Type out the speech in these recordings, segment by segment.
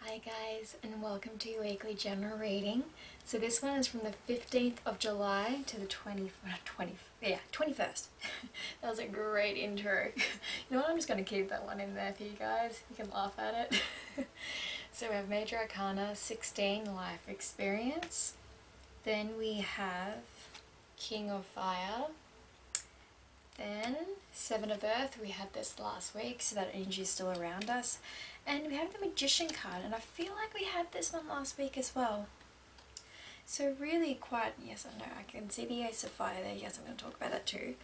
Hi guys, and welcome to your weekly general reading. So this one is from the 15th of July to the 21st. That was a great intro. You know what, I'm just going to keep that one in there for you guys. You can laugh at it. So we have Major Arcana 16, Life Experience. Then we have King of Fire. Then Seven of Earth, we had this last week, so that energy is still around us. And we have the Magician card, and I feel like we had this one last week as well. So really quite, yes I know, I can see the Ace of Fire there, yes I'm going to talk about that too.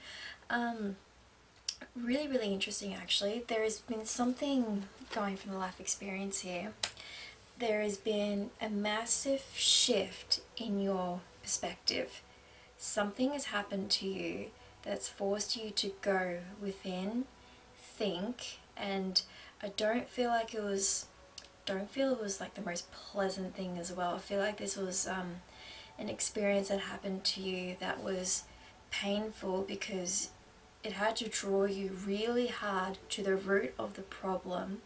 Really interesting actually. There has been something going from the life experience here. There has been a massive shift in your perspective. Something has happened to you that's forced you to go within, think, and I don't feel it was like the most pleasant thing as well. I feel like this was an experience that happened to you that was painful because it had to draw you really hard to the root of the problem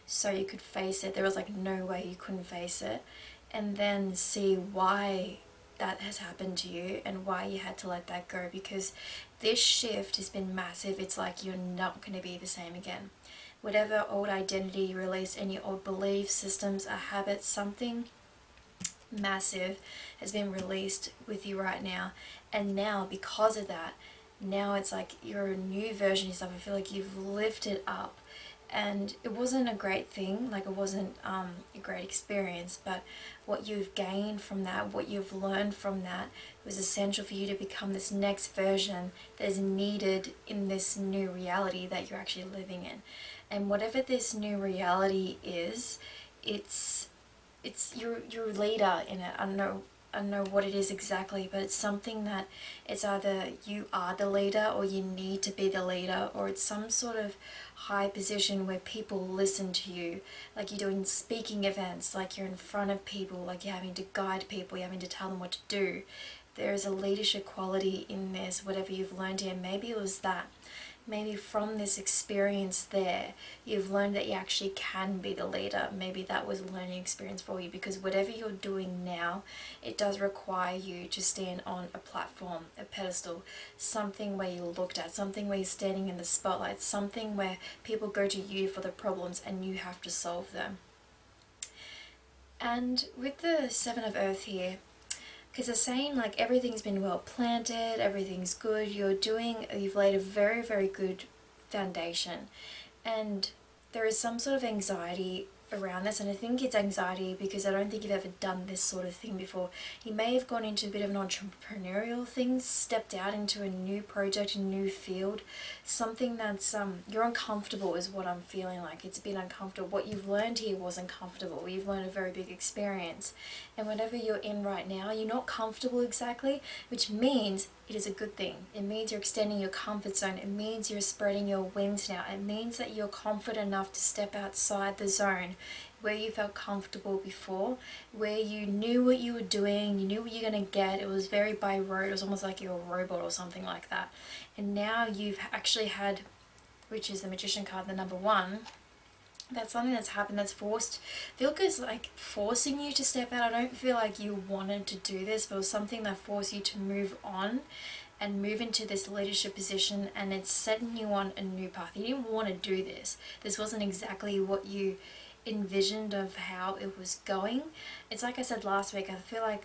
so you could face it. There was like no way you couldn't face it, and then see why that has happened to you and why you had to let that go, because this shift has been massive. It's like you're not going to be the same again. Whatever old identity you released, any old belief systems, a habit, something massive has been released with you right now. And now because of that, now it's like you're a new version of yourself. I feel like you've lifted up, and it wasn't a great thing, like it wasn't a great experience, but what you've gained from that, what you've learned from that, was essential for you to become this next version that is needed in this new reality that you're actually living in. And whatever this new reality is, it's your leader in it. I don't know what it is exactly, but it's something that it's either you are the leader or you need to be the leader, or it's some sort of high position where people listen to you, like you're doing speaking events, like you're in front of people, like you're having to guide people, you're having to tell them what to do. There is a leadership quality in this, whatever you've learned here. Maybe it was that. Maybe from this experience there, you've learned that you actually can be the leader. Maybe that was a learning experience for you, because whatever you're doing now, it does require you to stand on a platform, a pedestal, something where you're looked at, something where you're standing in the spotlight, something where people go to you for the problems and you have to solve them. And with the Seven of Earth here, because they're saying like everything's been well planted, everything's good, you've laid a very good foundation, and there is some sort of anxiety around this, and I think it's anxiety because I don't think you've ever done this sort of thing before. You may have gone into a bit of an entrepreneurial thing, stepped out into a new project, a new field, something that's you're uncomfortable is what I'm feeling like. It's been uncomfortable. What you've learned here was uncomfortable. You've learned a very big experience, and whatever you're in right now, you're not comfortable exactly, which means it is a good thing. It means you're extending your comfort zone. It means you're spreading your wings now. It means that you're confident enough to step outside the zone where you felt comfortable before, where you knew what you were doing, you knew what you're going to get. It was very by rote. It was almost like you're a robot or something like that. And now you've actually had, which is the Magician card, the number one, that's something that's happened that's feel like it's like forcing you to step out. I don't feel like you wanted to do this, but it was something that forced you to move on and move into this leadership position, and it's setting you on a new path. You didn't want to do this. This wasn't exactly what you envisioned of how it was going. It's like I said last week, I feel like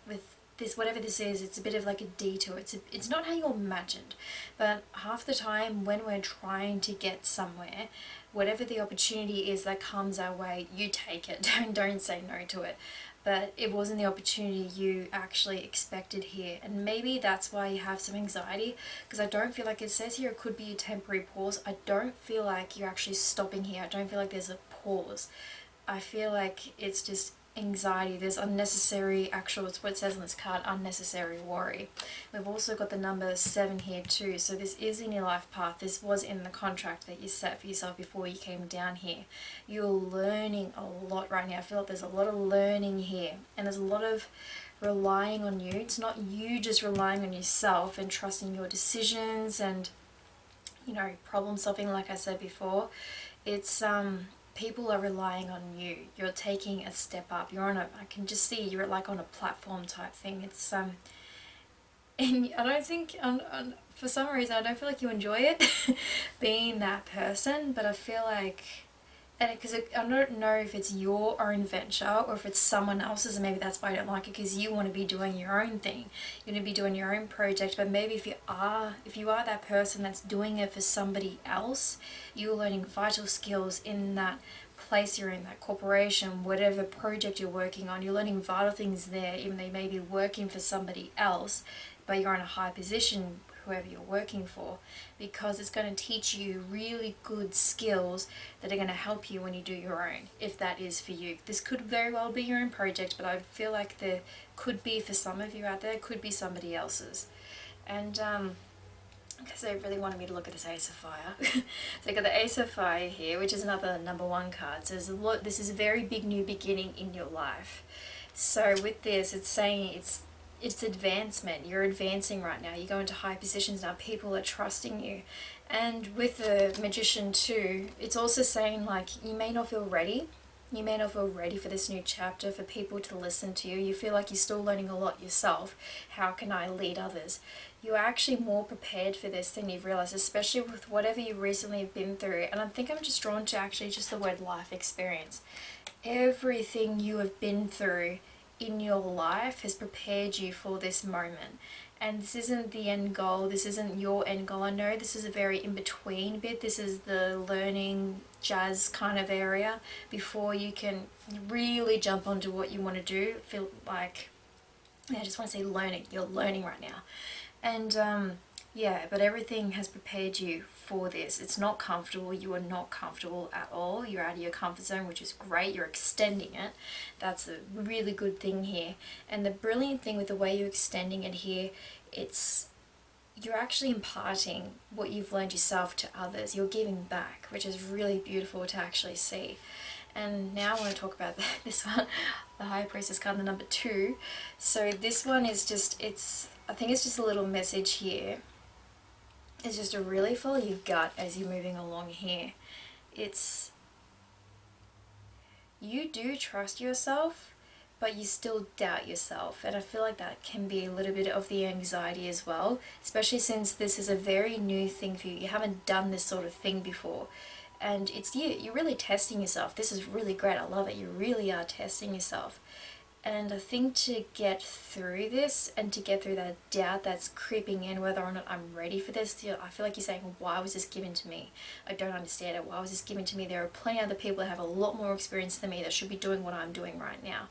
with this, whatever this is, it's a bit of like a detour. It's not how you imagined, but half the time when we're trying to get somewhere, whatever the opportunity is that comes our way, you take it. Don't say no to it. But it wasn't the opportunity you actually expected here, and maybe that's why you have some anxiety, because I don't feel like it says here it could be a temporary pause. I don't feel like you're actually stopping here. I don't feel like there's a pause. I feel like it's just anxiety. There's unnecessary, it's what it says on this card, unnecessary worry. We've also got the number 7 here too, so this is in your life path. This was in the contract that you set for yourself before you came down here. You're learning a lot right now. I feel like there's a lot of learning here, and there's a lot of relying on you. It's not you just relying on yourself and trusting your decisions and, you know, problem solving like I said before. It's people are relying on you. You're taking a step up. You're on a, I can just see you're like on a platform type thing. It's and I don't think, for some reason, I don't feel like you enjoy it, being that person, but I feel like, and because I don't know if it's your own venture or if it's someone else's, and maybe that's why I don't like it, because you want to be doing your own thing, you want to be doing your own project. But maybe if you are that person that's doing it for somebody else, you're learning vital skills in that place you're in, that corporation, whatever project you're working on, you're learning vital things there, even though you may be working for somebody else, but you're in a high position, whoever you're working for, because it's going to teach you really good skills that are going to help you when you do your own, if that is for you. This could very well be your own project, but I feel like there could be, for some of you out there, could be somebody else's. And because they really wanted me to look at this Ace of Fire. So I got the Ace of Fire here, which is another number 1 card. So this is a very big new beginning in your life. So with this, it's saying it's advancement. You're advancing right now. You go into high positions now. People are trusting you. And with the Magician too, it's also saying like you may not feel ready. You may not feel ready for this new chapter, for people to listen to you. You feel like you're still learning a lot yourself. How can I lead others? You're actually more prepared for this than you've realized, especially with whatever you recently have been through. And I think I'm just drawn to actually just the word life experience. Everything you have been through in your life has prepared you for this moment. And this isn't the end goal, this isn't your end goal. I know this is a very in-between bit. This is the learning jazz kind of area before you can really jump onto what you want to do. Feel like, I just want to say learning. You're learning right now. And yeah, but everything has prepared you for this. It's not comfortable. You are not comfortable at all. You're out of your comfort zone, which is great. You're extending it. That's a really good thing here. And the brilliant thing with the way you're extending it here, you're actually imparting what you've learned yourself to others. You're giving back, which is really beautiful to actually see. And now I want to talk about this one, the High Priestess card, the number 2. So this one is just, I think it's just a little message here. It's just to really follow your gut as you're moving along here. You do trust yourself, but you still doubt yourself. And I feel like that can be a little bit of the anxiety as well, especially since this is a very new thing for you. You haven't done this sort of thing before. And you're really testing yourself. This is really great. I love it. You really are testing yourself. And I think to get through this and to get through that doubt that's creeping in, whether or not I'm ready for this, I feel like you're saying, why was this given to me? I don't understand it. Why was this given to me? There are plenty of other people that have a lot more experience than me that should be doing what I'm doing right now.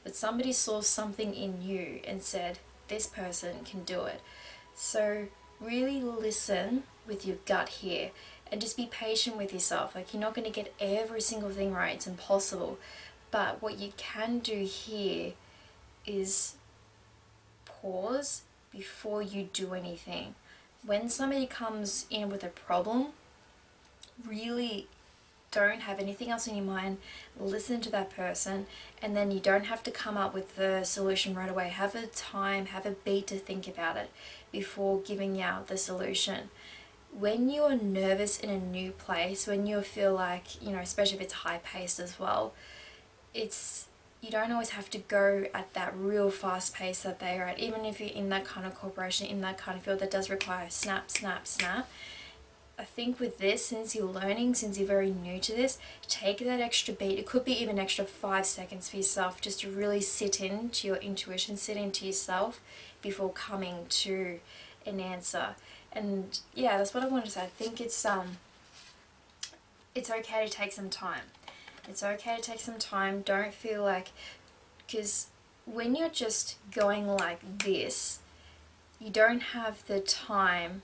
But somebody saw something in you and said, this person can do it. So really listen with your gut here and just be patient with yourself. Like, you're not going to get every single thing right. It's impossible. But what you can do here is pause before you do anything. When somebody comes in with a problem, really don't have anything else in your mind. Listen to that person, and then you don't have to come up with the solution right away. Have a time, have a beat to think about it before giving out the solution. When you're nervous in a new place, when you feel like, especially if it's high paced as well, you don't always have to go at that real fast pace that they are at. Even if you're in that kind of corporation, in that kind of field that does require snap, snap, snap. I think with this, since you're learning, since you're very new to this, take that extra beat. It could be even extra 5 seconds for yourself, just to really sit into your intuition, sit into yourself before coming to an answer. And yeah, that's what I wanted to say. I think it's okay to take some time. It's okay to take some time. Don't feel like, because when you're just going like this, you don't have the time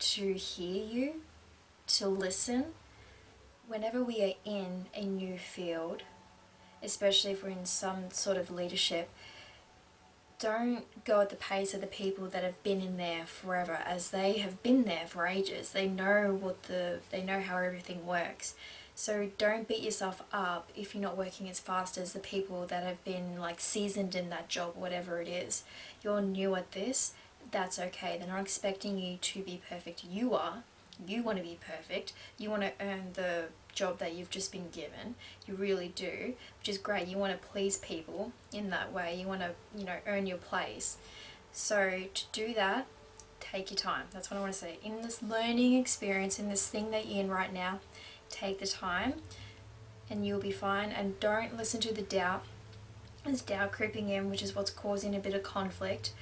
to hear you, to listen. Whenever we are in a new field, especially if we're in some sort of leadership, don't go at the pace of the people that have been in there forever, as they have been there for ages. They know how everything works. So don't beat yourself up if you're not working as fast as the people that have been like seasoned in that job, whatever it is. You're new at this, that's okay. They're not expecting you to be perfect. You are. You want to be perfect. You want to earn the job that you've just been given. You really do, which is great. You want to please people in that way. You want to, you know, earn your place. So to do that, take your time. That's what I want to say. In this learning experience, in this thing that you're in right now, take the time and you'll be fine. And don't listen to the doubt. There's doubt creeping in, which is what's causing a bit of conflict.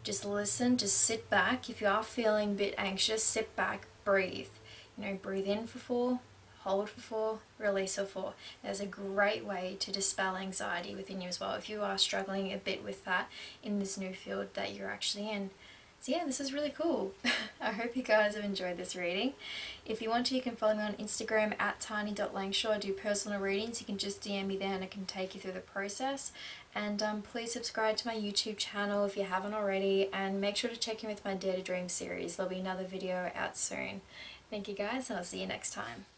Just listen, just sit back. If you are feeling a bit anxious, sit back, breathe. You know, breathe in for 4, hold for 4, release for 4. There's a great way to dispel anxiety within you as well if you are struggling a bit with that in this new field that you're actually in. So yeah, this is really cool. I hope you guys have enjoyed this reading. If you want to, you can follow me on Instagram at tiny.langshaw. I do personal readings. You can just DM me there and I can take you through the process. And please subscribe to my YouTube channel if you haven't already, and make sure to check in with my Dare to Dream series. There'll be another video out soon. Thank you guys, and I'll see you next time.